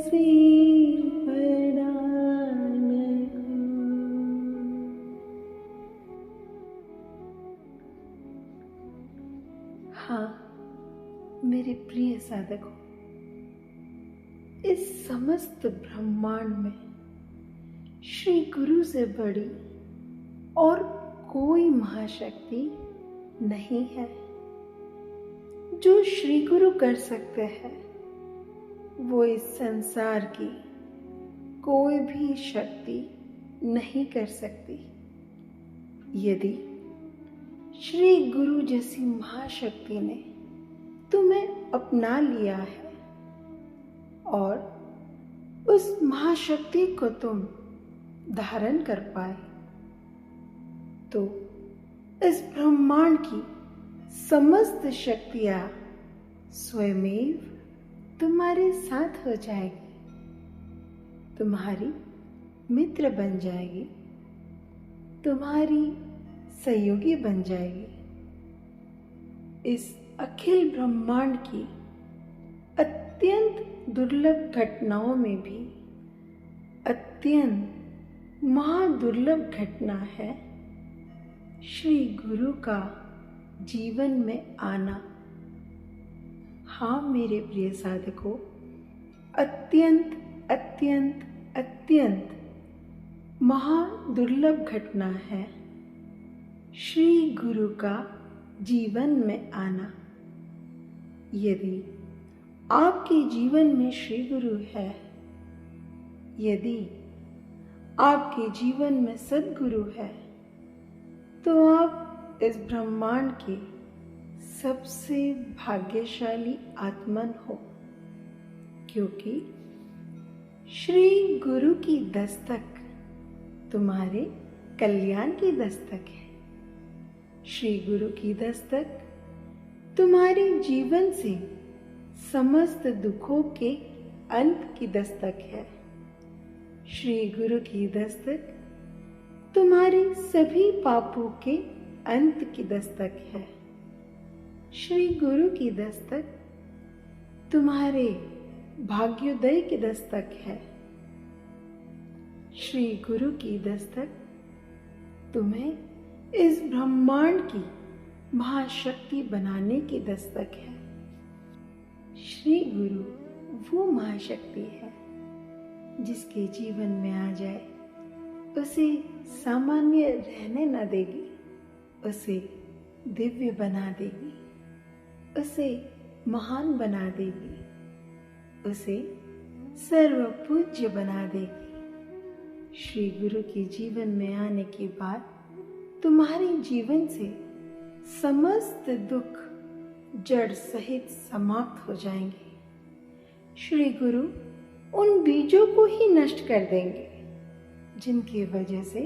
सिर प्रणाम हो। हाँ मेरे प्रिय साधकों, इस समस्त ब्रह्मांड में श्री गुरु से बड़ी और कोई महाशक्ति नहीं है। जो श्री गुरु कर सकते हैं वो इस संसार की कोई भी शक्ति नहीं कर सकती। यदि श्री गुरु जैसी महाशक्ति ने तुम्हें अपना लिया है और उस महाशक्ति को तुम धारण कर पाए, तो इस ब्रह्मांड की समस्त शक्तियां स्वयमेव तुम्हारे साथ हो जाएगी, तुम्हारी मित्र बन जाएगी, तुम्हारी सहयोगी बन जाएगी। इस अखिल ब्रह्मांड की अत्यंत दुर्लभ घटनाओं में भी अत्यंत महादुर्लभ घटना है श्री गुरु का जीवन में आना। हाँ मेरे प्रिय साधकों, अत्यंत अत्यंत अत्यंत महादुर्लभ घटना है श्री गुरु का जीवन में आना। यदि आपके जीवन में श्री गुरु है, यदि आपके जीवन में सद्गुरु है, तो आप इस ब्रह्मांड के सबसे भाग्यशाली आत्मन हो, क्योंकि श्री गुरु की दस्तक तुम्हारे कल्याण की दस्तक है। श्री गुरु की दस्तक तुम्हारे जीवन से समस्त दुखों के अंत की दस्तक है। श्री गुरु की दस्तक तुम्हारे सभी पापों के अंत की दस्तक है। श्री गुरु की दस्तक तुम्हारे भाग्योदय की दस्तक है। श्री गुरु की दस्तक तुम्हें इस ब्रह्मांड की महाशक्ति बनाने की दस्तक है। श्री गुरु वो महाशक्ति है जिसके जीवन में आ जाए उसे सामान्य रहने न देगी, उसे दिव्य बना देगी, उसे महान बना देगी, उसे सर्वपूज्य बना देगी। श्री गुरु के जीवन में आने के बाद तुम्हारे जीवन से समस्त दुख जड़ सहित समाप्त हो जाएंगे। श्री गुरु उन बीजों को ही नष्ट कर देंगे जिनकी वजह से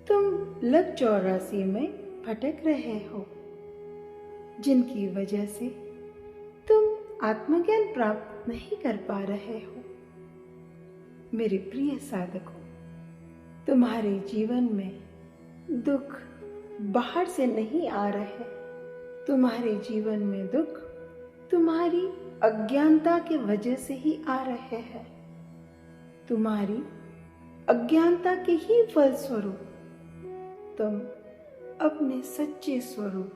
तुम लग 84 में भटक रहे हो, जिनकी वजह से तुम आत्मज्ञान प्राप्त नहीं कर पा रहे हो। मेरे प्रिय साधकों, तुम्हारे जीवन में दुख बाहर से नहीं आ रहे। तुम्हारे जीवन में दुख तुम्हारी अज्ञानता के वजह से ही आ रहे हैं। तुम्हारी अज्ञानता के ही फलस्वरूप तुम अपने सच्चे स्वरूप,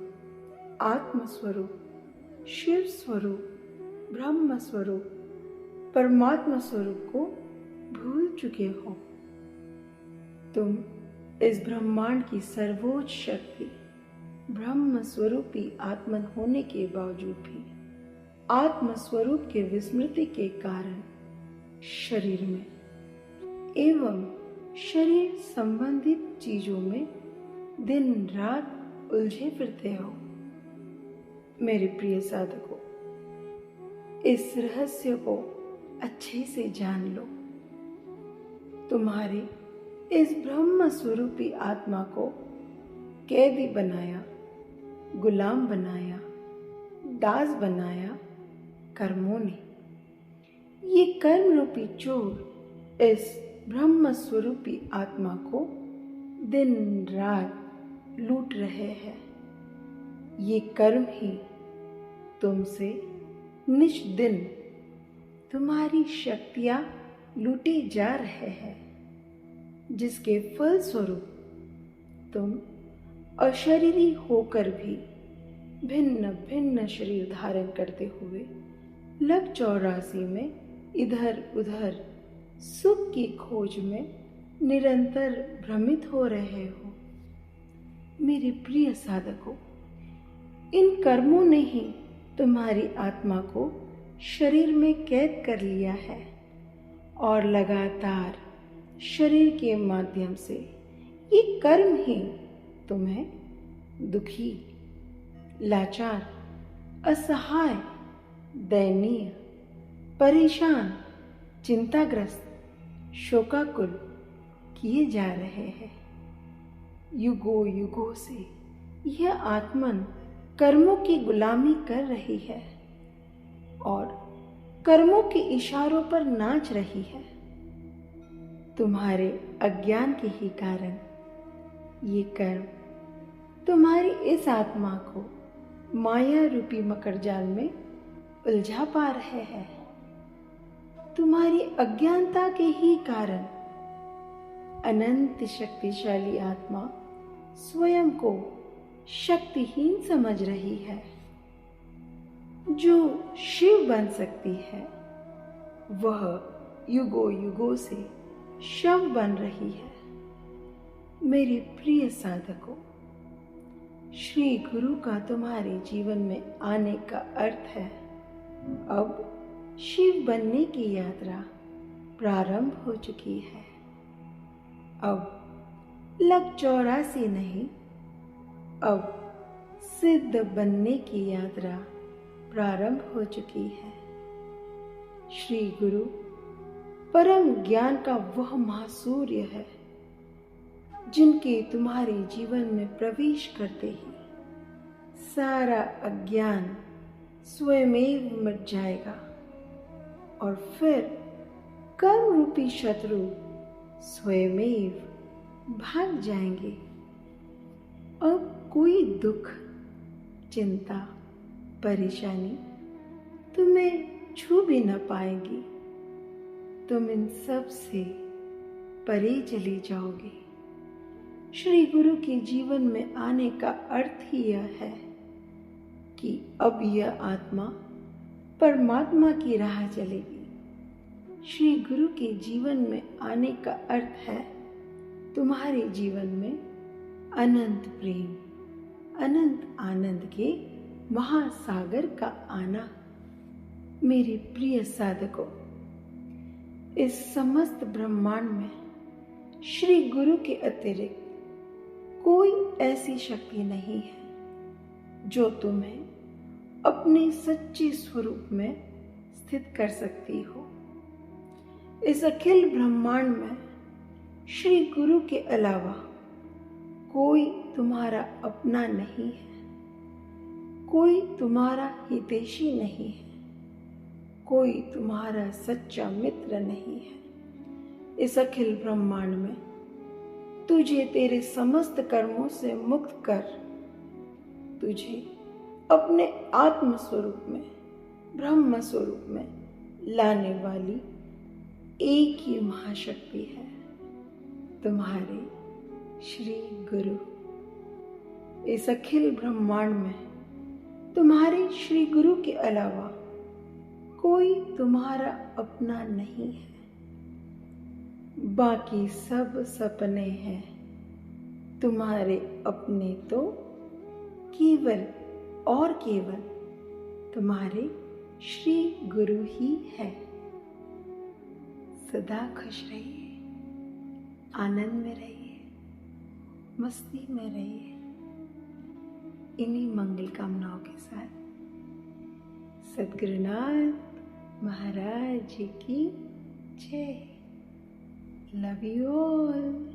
आत्म स्वरूप, शिव स्वरूप, ब्रह्म स्वरूप, परमात्मा स्वरूप को भूल चुके हो। तुम इस ब्रह्मांड की सर्वोच्च शक्ति ब्रह्म स्वरूपी आत्मन होने के बावजूद भी आत्म स्वरूप के विस्मृति के कारण शरीर में एवं शरीर संबंधित चीजों में दिन रात उलझे फिरते हो। मेरे प्रिय साधकों, इस रहस्य को अच्छे से जान लो। तुम्हारे इस ब्रह्म स्वरूपी आत्मा को कैदी बनाया, गुलाम बनाया, दास बनाया कर्मों ने। ये कर्म रूपी चोर इस ब्रह्म स्वरूपी आत्मा को दिन रात लूट रहे हैं। ये कर्म ही तुमसे निष्दिन तुम्हारी शक्तियां लूटे जा रहे हैं, जिसके फलस्वरूप तुम अशरीरी होकर भी भिन्न भिन्न शरीर धारण करते हुए लग 84 में इधर उधर सुख की खोज में निरंतर भ्रमित हो रहे हो। मेरे प्रिय साधकों, इन कर्मों ने ही तुम्हारी आत्मा को शरीर में कैद कर लिया है और लगातार शरीर के माध्यम से ये कर्म ही तुम्हें दुखी, लाचार, असहाय, दयनीय, परेशान, चिंताग्रस्त, शोकाकुल किए जा रहे हैं। युगों युगों से यह आत्मन कर्मों की गुलामी कर रही है और कर्मों के इशारों पर नाच रही है। तुम्हारे अज्ञान के ही कारण ये कर्म तुम्हारी इस आत्मा को माया रूपी मकर जाल में उलझा पा रहे हैं। तुम्हारी अज्ञानता के ही कारण अनंत शक्तिशाली आत्मा स्वयं को शक्तिहीन समझ रही है। जो शिव बन सकती है वह युगों युगों से शव बन रही है। मेरे प्रिय साधकों, श्री गुरु का तुम्हारे जीवन में आने का अर्थ है अब शिव बनने की यात्रा प्रारंभ हो चुकी है। अब लग 84 नहीं, अब सिद्ध बनने की यात्रा प्रारंभ हो चुकी है। श्री गुरु परम ज्ञान का वह महासूर्य है जिनके तुम्हारे जीवन में प्रवेश करते ही सारा अज्ञान स्वयमेव मिट जाएगा और फिर कर्म रूपी शत्रु स्वयमेव भाग जाएंगे। अब कोई दुख, चिंता, परेशानी तुम्हें छू भी न पाएगी। तुम इन सब से परे चली जाओगे। श्री गुरु के जीवन में आने का अर्थ ही यह है कि अब यह आत्मा परमात्मा की राह चलेगी। श्री गुरु के जीवन में आने का अर्थ है तुम्हारे जीवन में अनंत प्रेम, अनंत आनंद के महासागर का आना। मेरे प्रिय साधकों, इस समस्त ब्रह्मांड में श्री गुरु के अतिरिक्त कोई ऐसी शक्ति नहीं है जो तुम्हें अपने सच्चे स्वरूप में स्थित कर सकती हो। इस अखिल ब्रह्मांड में श्री गुरु के अलावा कोई तुम्हारा अपना नहीं है, कोई तुम्हारा हितैषी नहीं है, कोई तुम्हारा सच्चा मित्र नहीं है। इस अखिल ब्रह्मांड में तुझे तेरे समस्त कर्मों से मुक्त कर तुझे अपने आत्म स्वरूप में, ब्रह्म स्वरूप में लाने वाली एक ही महाशक्ति है, तुम्हारे श्री गुरु। इस अखिल ब्रह्मांड में तुम्हारे श्री गुरु के अलावा कोई तुम्हारा अपना नहीं है। बाकी सब सपने हैं, तुम्हारे अपने तो केवल और केवल तुम्हारे श्री गुरु ही है। सदा खुश रहिए, आनंद में रहिए, मस्ती में रहिए। इन्हीं मंगल कामनाओं के साथ सद्गुरुनाथ महाराज जी की जय। Love you all.